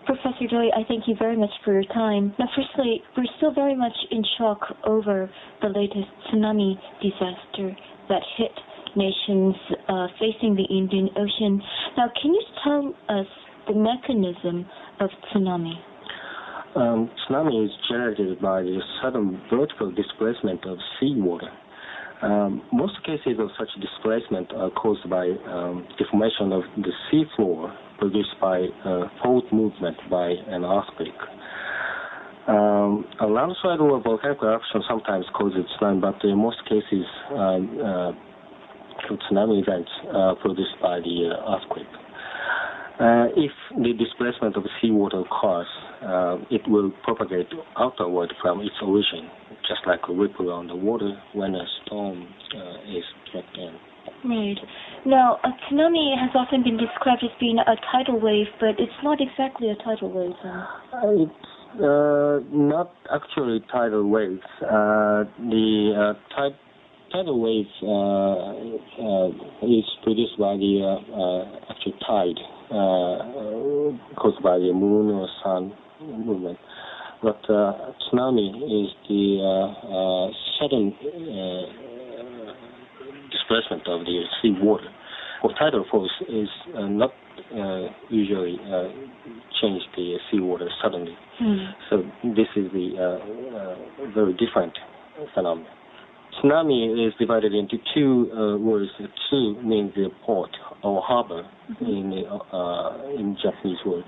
Professor Doi, I thank you very much for your time. Now, firstly, we're still very much in shock over the latest tsunami disaster that hit nations facing the Indian Ocean. Now, can you tell us the mechanism of tsunami? Tsunami is generated by the sudden vertical displacement of seawater. Most cases of such displacement are caused by deformation of the seafloor produced by fault movement by an earthquake. A landslide or volcanic eruption sometimes causes tsunami, but in most cases, tsunami events are produced by the earthquake. If the displacement of seawater occurs, it will propagate outward from its origin, just like a ripple on the water when a storm is swept in. Right. Now, a tsunami has often been described as being a tidal wave, but it's not exactly a tidal wave. It's not actually tidal waves. The tidal wave is produced by the actual tide caused by the moon or sun movement. But tsunami is the sudden displacement of the seawater. Or tidal force is not usually change the seawater suddenly. So this is the very different phenomenon. Tsunami is divided into two words. Tsu means the port or harbor in Japanese word,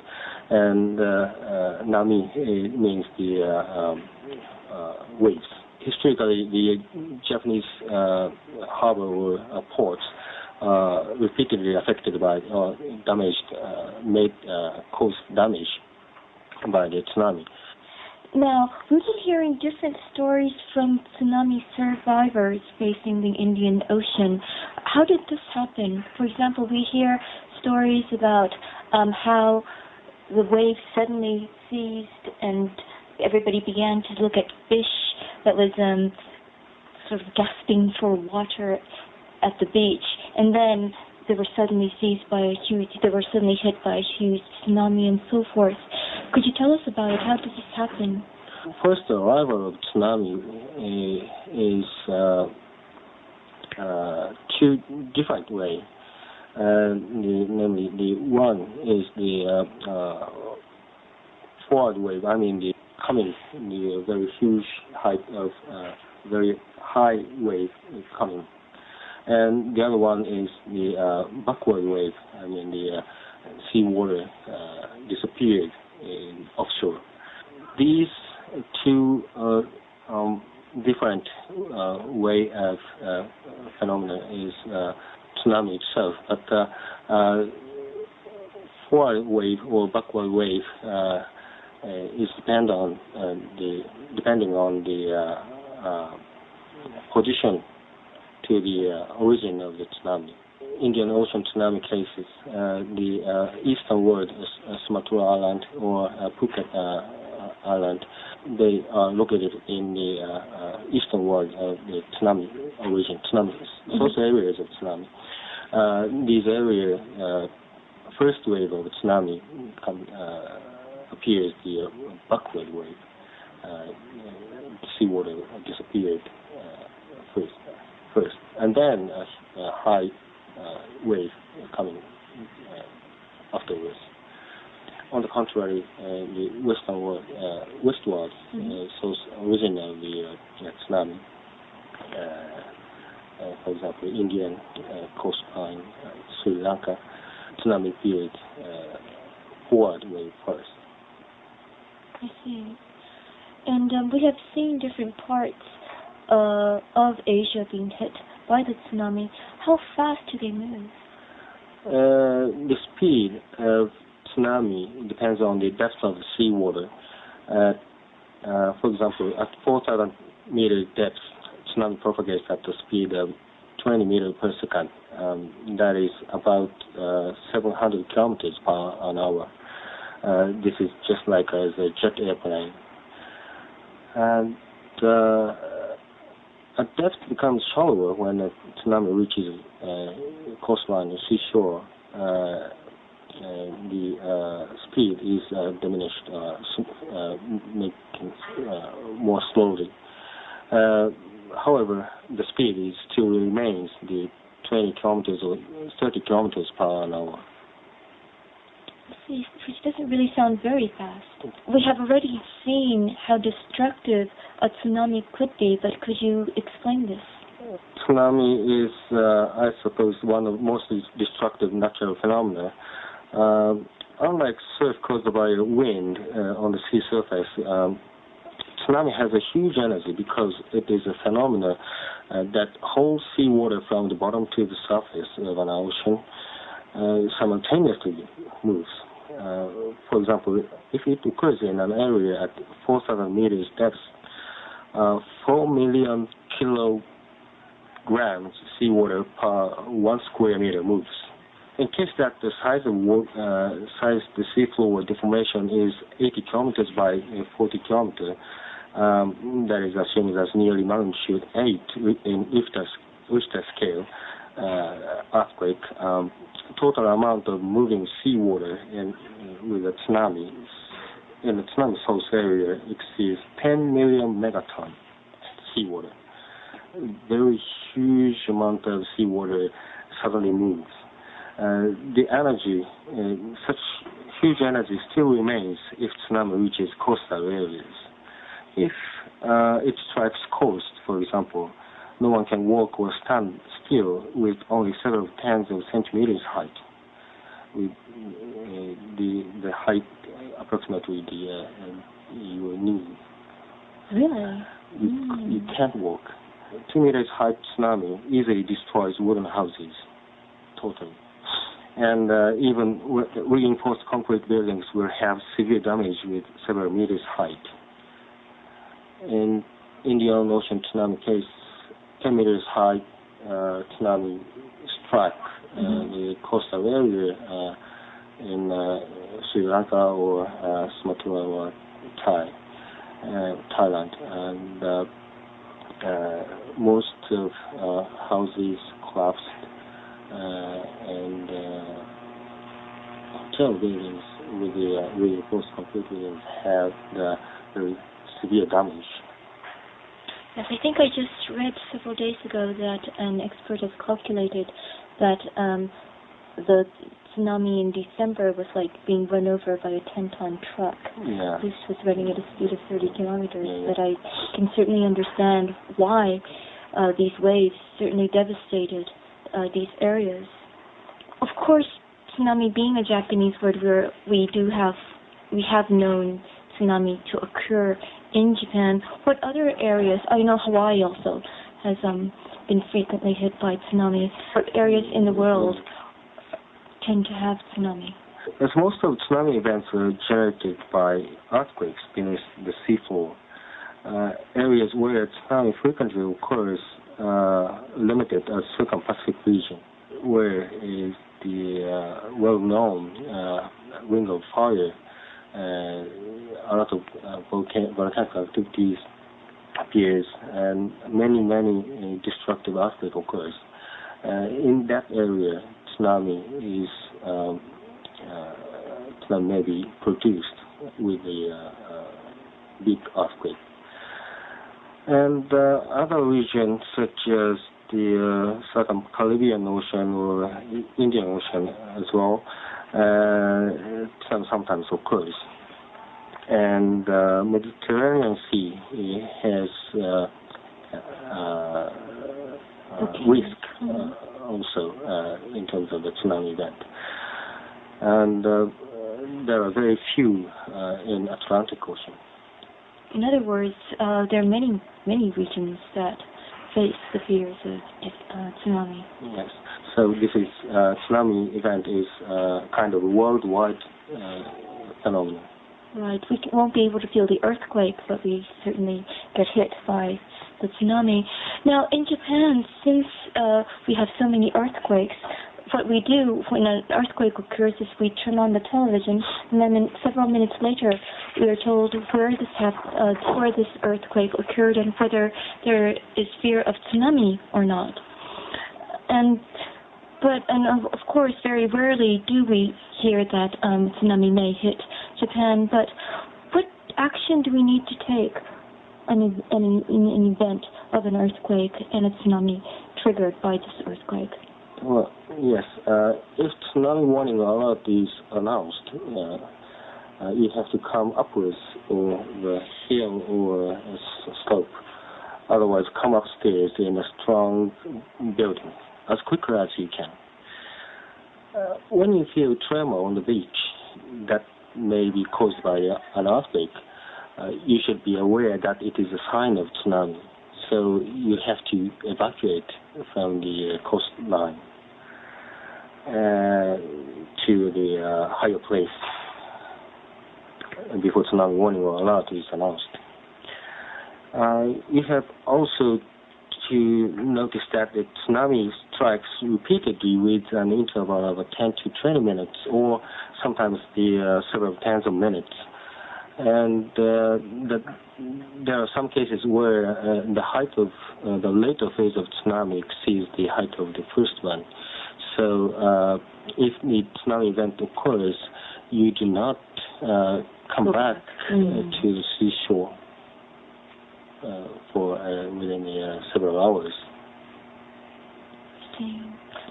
and nami means the waves. Historically, the Japanese harbor or ports repeatedly affected by damaged, caused damage by the tsunami. Now, we've been hearing different stories from tsunami survivors facing the Indian Ocean. How did this happen? For example, we hear stories about how the waves suddenly ceased and everybody began to look at fish that was sort of gasping for water at the beach, and then they were suddenly hit by a huge tsunami and so forth. Could you tell us about it? How did this happen? First, the arrival of tsunami is two different ways. Namely, the one is the forward wave. I mean, the coming, the very huge height of very high wave is coming. And the other one is the backward wave. I mean, the seawater disappeared offshore. These two different way of phenomena is tsunami itself. But forward wave or backward wave is depending on the position to the origin of the tsunami. Indian Ocean tsunami cases, the eastern world, Sumatra Island or Phuket Island, they are located in the eastern world of the tsunami origin, source areas of tsunami. These areas, first wave of tsunami appears the backward wave. Seawater disappeared first, and then a high wave coming afterwards. On the contrary, the westward source origin of the tsunami, for example, Indian coastline, Sri Lanka, tsunami appeared forward wave first. I see. And we have seen different parts of Asia being hit by the tsunami. How fast do they move? The speed of tsunami depends on the depth of the seawater. For example, at 4,000 meter depth, tsunami propagates at the speed of 20 meters per second. That is about 700 kilometers per hour. This is just like as a jet airplane. And a depth becomes shallower when a tsunami reaches coastline or seashore. the speed is diminished, making more slowly. However, the speed is still remains the 20 kilometers or 30 kilometers per hour. Which doesn't really sound very fast. We have already seen how destructive a tsunami could be, but could you explain this? Tsunami is, I suppose, one of the most destructive natural phenomena. Unlike surf caused by wind on the sea surface, tsunami has a huge energy because it is a phenomena that holds seawater from the bottom to the surface of an ocean simultaneously moves. For example, if it occurs in an area at 4,000 meters depth, 4 million kilograms seawater per 1 square meter moves. In case that the size of the seafloor deformation is 80 kilometers by 40 kilometers, that is assumed as nearly magnitude 8 in Richter scale earthquake. Total amount of moving seawater with a tsunami in the tsunami source area exceeds 10 million megatons seawater. Very huge amount of seawater suddenly moves. The energy, such huge energy still remains if tsunami reaches coastal areas. If it strikes coast, for example, no one can walk or stand still with only several tens of centimeters height. With the height approximately your knee. Really? You can't walk. 2 meters height tsunami easily destroys wooden houses, totally. And even reinforced concrete buildings will have severe damage with several meters height. In Indian Ocean tsunami case, 10 meters high tsunami struck the coastal area in Sri Lanka or Sumatra or Thailand, and most of houses collapsed, and hotel buildings with the reinforced concrete buildings have very severe damage. Yes, I think I just read several days ago that an expert has calculated that the tsunami in December was like being run over by a 10-ton truck. Yeah. This was running at a speed of 30 kilometers. Yeah. But I can certainly understand why these waves certainly devastated these areas. Of course, tsunami being a Japanese word, we have known tsunami to occur in Japan. What other areas? I know Hawaii also has been frequently hit by tsunami. What areas in the world tend to have tsunami? As most of tsunami events are generated by earthquakes beneath the seafloor, areas where tsunami frequently occurs limited as Circum-Pacific region, where is the well-known Ring of Fire. A lot of volcanic activities appears, and many destructive earthquake occurs. In that area, tsunami may be produced with a big earthquake. And other regions such as the Southern Caribbean Ocean or Indian Ocean as well, sometimes occurs. And Mediterranean Sea has risk also in terms of the tsunami event. And there are very few in Atlantic Ocean. In other words, there are many regions that face the fears of tsunami. Yes. So this is tsunami event is kind of a worldwide phenomenon. Right. We won't be able to feel the earthquake, but we certainly get hit by the tsunami. Now, in Japan, since we have so many earthquakes, what we do when an earthquake occurs is we turn on the television, and then several minutes later, we are told where this earthquake occurred and whether there is fear of tsunami or not. And And of course, very rarely do we hear that tsunami may hit Japan. But what action do we need to take in an event of an earthquake and a tsunami triggered by this earthquake? Well, yes. If tsunami warning alert is announced, you have to come upwards or the hill or a slope. Otherwise, come upstairs in a strong building as quickly as you can. When you feel tremor on the beach that may be caused by an earthquake, you should be aware that it is a sign of tsunami. So you have to evacuate from the coastline to the higher place before tsunami warning or alert is announced. You have also to notice that the tsunami strikes repeatedly with an interval of 10 to 20 minutes, or sometimes several tens of minutes. And there are some cases where the height of the later phase of tsunami exceeds the height of the first one. So if the tsunami event occurs, you do not come back to the seashore for within several hours.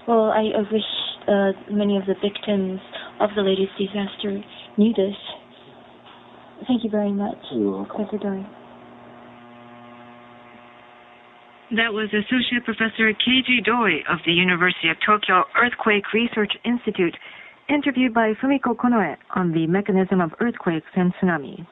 Well, I wish many of the victims of the latest disaster knew this. Thank you very much, Professor Doi. That was Associate Professor Keiji Doi of the University of Tokyo Earthquake Research Institute, interviewed by Fumiko Konoe on the mechanism of earthquakes and tsunamis.